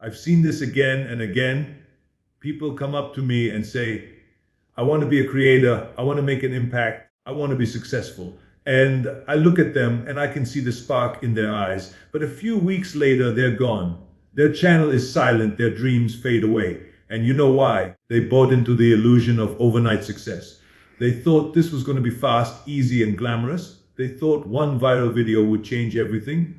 I've seen this again and again. People come up to me and say, I want to be a creator. I want to make an impact. I want to be successful. And I look at them and I can see the spark in their eyes. But a few weeks later, they're gone. Their channel is silent. Their dreams fade away. And you know why? They bought into the illusion of overnight success. They thought this was going to be fast, easy, and glamorous. They thought one viral video would change everything.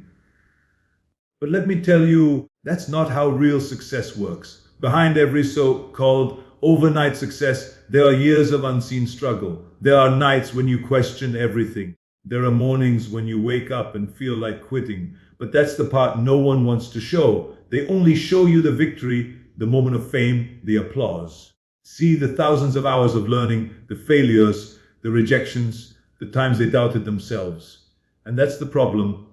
But let me tell you, that's not how real success works. Behind every so-called overnight success, there are years of unseen struggle. There are nights when you question everything. There are mornings when you wake up and feel like quitting. But that's the part no one wants to show. They only show you the victory, the moment of fame, the applause. See the thousands of hours of learning, the failures, the rejections, the times they doubted themselves. And that's the problem.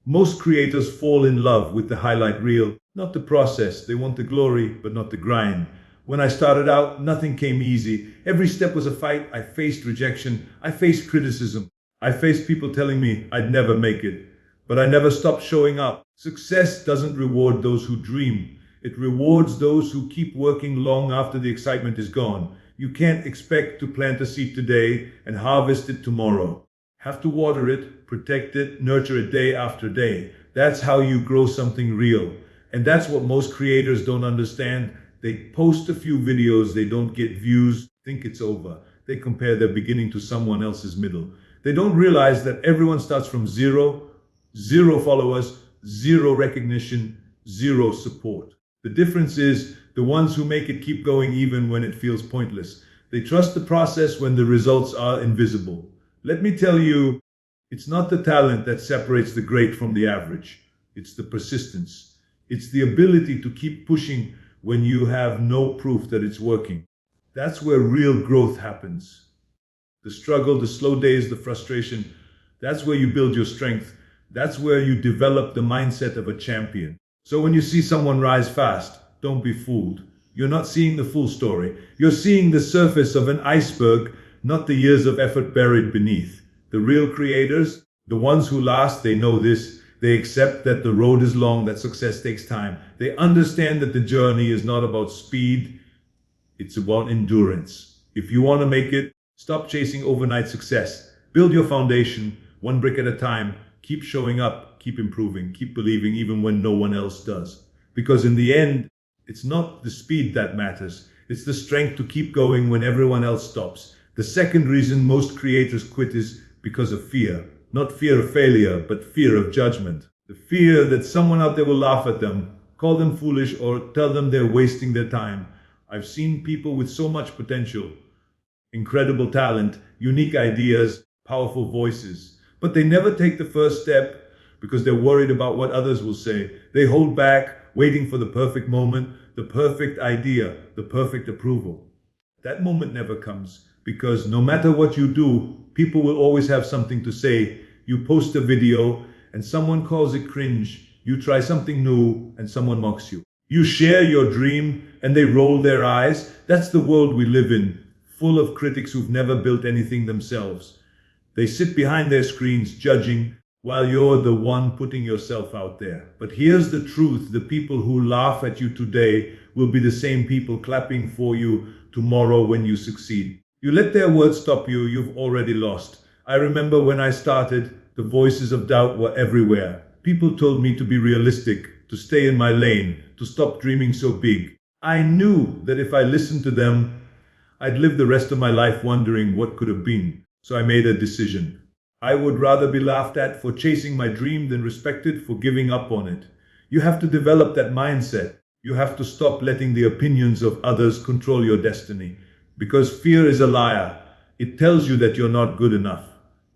Most creators fall in love with the highlight reel, not the process. They want the glory, but not the grind. When I started out, nothing came easy. Every step was a fight. I faced rejection. I faced criticism. I faced people telling me I'd never make it. But I never stopped showing up. Success doesn't reward those who dream. It rewards those who keep working long after the excitement is gone. You can't expect to plant a seed today and harvest it tomorrow. Have to water it, protect it, nurture it day after day. That's how you grow something real. And that's what most creators don't understand. They post a few videos, they don't get views, think it's over. They compare their beginning to someone else's middle. They don't realize that everyone starts from zero followers, zero recognition, zero support. The difference is the ones who make it keep going even when it feels pointless. They trust the process when the results are invisible. Let me tell you, it's not the talent that separates the great from the average. It's the persistence. It's the ability to keep pushing when you have no proof that it's working. That's where real growth happens. The struggle, the slow days, the frustration, that's where you build your strength. That's where you develop the mindset of a champion. So when you see someone rise fast, don't be fooled. You're not seeing the full story. You're seeing the surface of an iceberg, not the years of effort buried beneath. The real creators, the ones who last, they know this. They accept that the road is long, that success takes time. They understand that the journey is not about speed, it's about endurance. If you want to make it, stop chasing overnight success. Build your foundation, one brick at a time. Keep showing up, keep improving, keep believing even when no one else does. Because in the end, it's not the speed that matters. It's the strength to keep going when everyone else stops. The second reason most creators quit is because of fear. Not fear of failure, but fear of judgment. The fear that someone out there will laugh at them, call them foolish, or tell them they're wasting their time. I've seen people with so much potential, incredible talent, unique ideas, powerful voices, but they never take the first step because they're worried about what others will say. They hold back, waiting for the perfect moment, the perfect idea, the perfect approval. That moment never comes. Because no matter what you do, people will always have something to say. You post a video and someone calls it cringe. You try something new and someone mocks you. You share your dream and they roll their eyes. That's the world we live in, full of critics who've never built anything themselves. They sit behind their screens judging while you're the one putting yourself out there. But here's the truth. The people who laugh at you today will be the same people clapping for you tomorrow when you succeed. You let their words stop you, you've already lost. I remember when I started, the voices of doubt were everywhere. People told me to be realistic, to stay in my lane, to stop dreaming so big. I knew that if I listened to them, I'd live the rest of my life wondering what could have been. So I made a decision. I would rather be laughed at for chasing my dream than respected for giving up on it. You have to develop that mindset. You have to stop letting the opinions of others control your destiny. Because fear is a liar. It tells you that you're not good enough.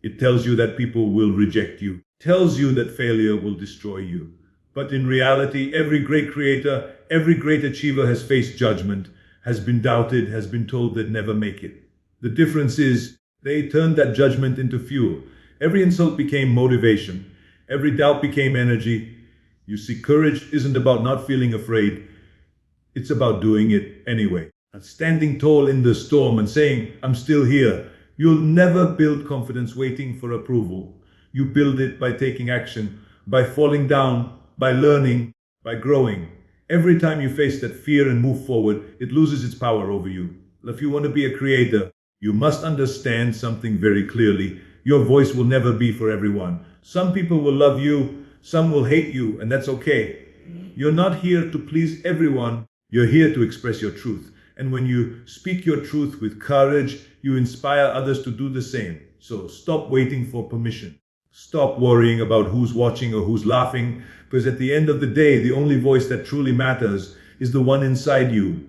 It tells you that people will reject you. It tells you that failure will destroy you. But in reality, every great creator, every great achiever has faced judgment, has been doubted, has been told they'd never make it. The difference is they turned that judgment into fuel. Every insult became motivation. Every doubt became energy. You see, courage isn't about not feeling afraid. It's about doing it anyway. Standing tall in the storm and saying, I'm still here. You'll never build confidence waiting for approval. You build it by taking action, by falling down, by learning, by growing. Every time you face that fear and move forward, it loses its power over you. If you want to be a creator, you must understand something very clearly. Your voice will never be for everyone. Some people will love you, some will hate you, and that's okay. You're not here to please everyone. You're here to express your truth. And when you speak your truth with courage, you inspire others to do the same. So stop waiting for permission. Stop worrying about who's watching or who's laughing, because at the end of the day, the only voice that truly matters is the one inside you,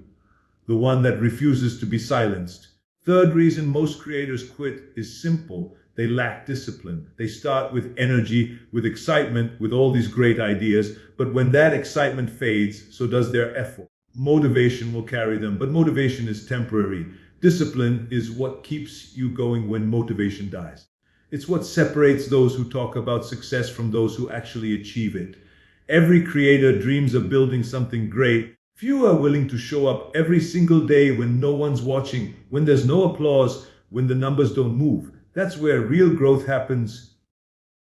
the one that refuses to be silenced. Third reason most creators quit is simple. They lack discipline. They start with energy, with excitement, with all these great ideas, but when that excitement fades, so does their effort. Motivation will carry them, but motivation is temporary. Discipline is what keeps you going when motivation dies. It's what separates those who talk about success from those who actually achieve it. Every creator dreams of building something great. Few are willing to show up every single day when no one's watching, when there's no applause, when the numbers don't move. That's where real growth happens.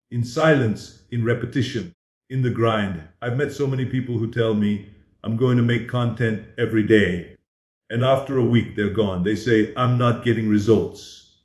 In silence, in repetition, in the grind. I've met so many people who tell me, I'm going to make content every day. And after a week, they're gone. They say, I'm not getting results.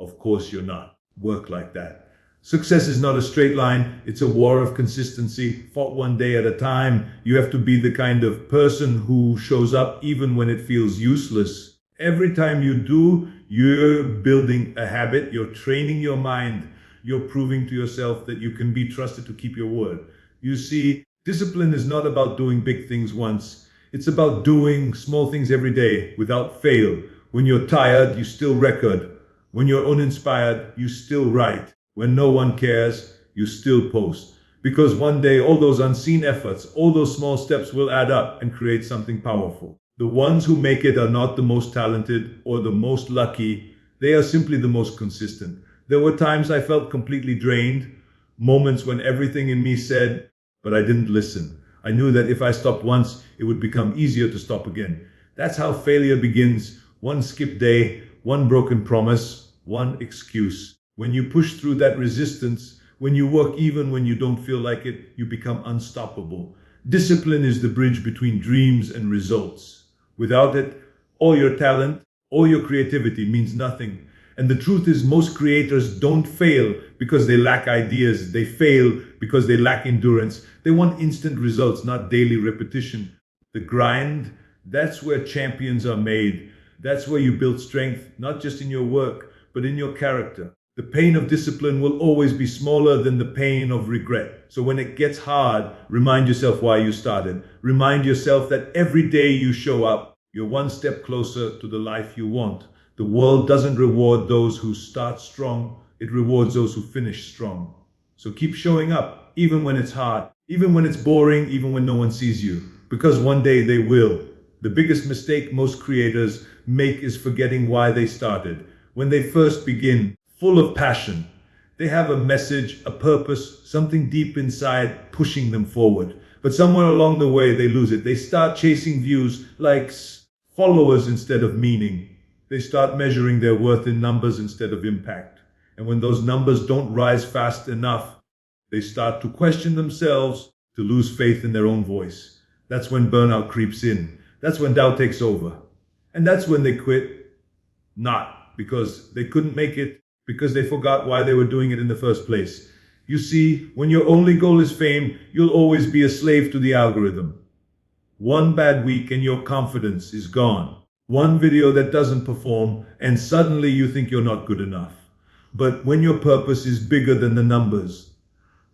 Of course you're not. Work like that. Success is not a straight line. It's a war of consistency, fought one day at a time. You have to be the kind of person who shows up even when it feels useless. Every time you do, you're building a habit. You're training your mind. You're proving to yourself that you can be trusted to keep your word. You see, discipline is not about doing big things once. It's about doing small things every day without fail. When you're tired, you still record. When you're uninspired, you still write. When no one cares, you still post. Because one day, all those unseen efforts, all those small steps will add up and create something powerful. The ones who make it are not the most talented or the most lucky. They are simply the most consistent. There were times I felt completely drained, moments when everything in me said, but I didn't listen. I knew that if I stopped once, it would become easier to stop again. That's how failure begins. One skipped day, one broken promise, one excuse. When you push through that resistance, when you work even when you don't feel like it, you become unstoppable. Discipline is the bridge between dreams and results. Without it, all your talent, all your creativity means nothing. And the truth is, most creators don't fail because they lack ideas. They fail because they lack endurance. They want instant results, not daily repetition. The grind, that's where champions are made. That's where you build strength, not just in your work, but in your character. The pain of discipline will always be smaller than the pain of regret. So when it gets hard, remind yourself why you started. Remind yourself that every day you show up, you're one step closer to the life you want. The world doesn't reward those who start strong. It rewards those who finish strong. So keep showing up, even when it's hard, even when it's boring, even when no one sees you. Because one day they will. The biggest mistake most creators make is forgetting why they started. When they first begin, full of passion, they have a message, a purpose, something deep inside pushing them forward. But somewhere along the way, they lose it. They start chasing views, likes, followers instead of meaning. They start measuring their worth in numbers instead of impact. And when those numbers don't rise fast enough, they start to question themselves, to lose faith in their own voice. That's when burnout creeps in. That's when doubt takes over. And that's when they quit. Not because they couldn't make it, because they forgot why they were doing it in the first place. You see, when your only goal is fame, you'll always be a slave to the algorithm. One bad week and your confidence is gone. One video that doesn't perform, and suddenly you think you're not good enough. But when your purpose is bigger than the numbers,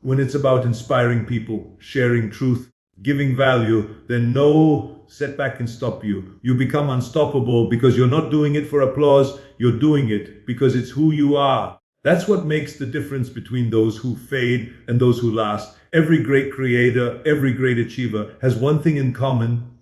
when it's about inspiring people, sharing truth, giving value, then no setback can stop you. You become unstoppable because you're not doing it for applause. You're doing it because it's who you are. That's what makes the difference between those who fade and those who last. Every great creator, every great achiever has one thing in common.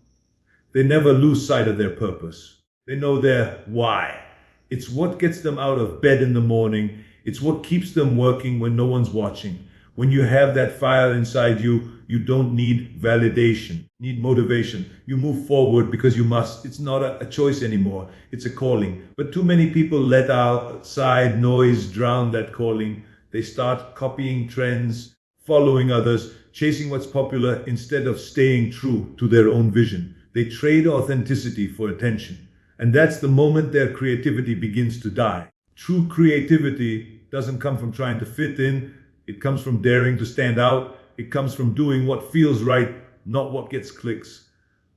They never lose sight of their purpose. They know their why. It's what gets them out of bed in the morning. It's what keeps them working when no one's watching. When you have that fire inside you, you don't need validation, you need motivation. You move forward because you must. It's not a choice anymore. It's a calling. But too many people let outside noise drown that calling. They start copying trends, following others, chasing what's popular instead of staying true to their own vision. They trade authenticity for attention. And that's the moment their creativity begins to die. True creativity doesn't come from trying to fit in. It comes from daring to stand out. It comes from doing what feels right, not what gets clicks.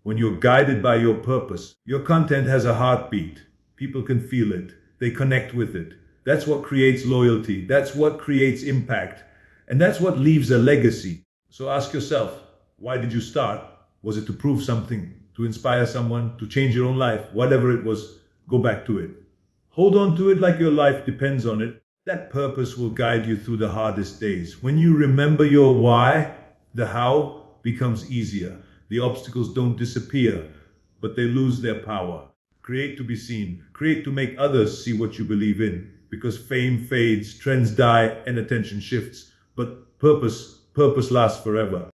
When you're guided by your purpose, your content has a heartbeat. People can feel it. They connect with it. That's what creates loyalty. That's what creates impact. And that's what leaves a legacy. So ask yourself, why did you start? Was it to prove something, to inspire someone, to change your own life? Whatever it was, go back to it. Hold on to it like your life depends on it. That purpose will guide you through the hardest days. When you remember your why, the how becomes easier. The obstacles don't disappear, but they lose their power. Create to be seen. Create to make others see what you believe in. Because fame fades, trends die, and attention shifts. But purpose lasts forever.